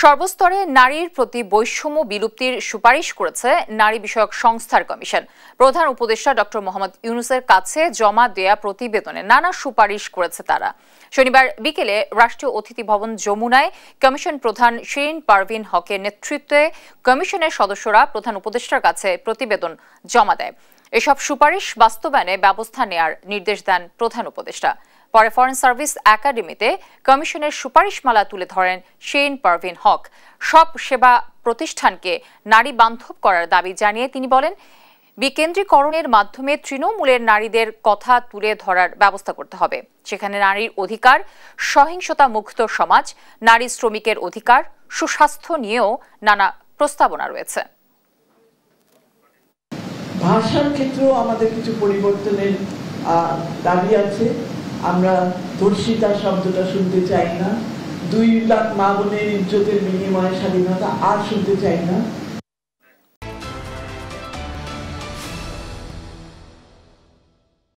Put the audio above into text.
সর্বস্তরে নারীর প্রতি বৈষম্য বিলুপ্তির সুপারিশ করেছে নারী বিষয়ক সংস্থার কমিশন। প্রধান উপদেষ্টা ডক্টর মোহাম্মদ ইউনূসের কাছে জমা দেয়া প্রতিবেদনে নানা সুপারিশ করেছে তারা। শনিবার বিকেলে রাষ্ট্রীয় অতিথি ভবন যমুনায় কমিশন প্রধান শিরিন পারভিন হকের নেতৃত্বে কমিশনের সদস্যরা প্রধান উপদেষ্টার কাছে প্রতিবেদন জমা দেয়। এসব সুপারিশ বাস্তবায়নে ব্যবস্থা নেয়ার নির্দেশ দেন প্রধান উপদেষ্টা। পরে ফরেন সার্ভিস একাডেমিতে কমিশনের সুপারিশমালা তুলে ধরেন শিরিন পারভিন হক। সব সেবা প্রতিষ্ঠানকে নারী বান্ধব করার দাবি জানিয়ে তিনি বলেন, বিকেন্দ্রীকরণের মাধ্যমে তৃণমূলের নারীদের কথা তুলে ধরার ব্যবস্থা করতে হবে। সেখানে নারীর অধিকার, সহিংসতা মুক্ত সমাজ, নারী শ্রমিকের অধিকার, সুস্বাস্থ্য নিয়েও নানা প্রস্তাবনা রয়েছে। ভাষার ক্ষেত্রেও আমাদের কিছু পরিবর্তনের দাবি আছে। আমরা ধর্ষিতা শব্দটা শুনতে চাই না। 2 লাখ মা বোনের ইজ্জতের বিনিময়ে স্বাধীনতা আর শুনতে চাই না।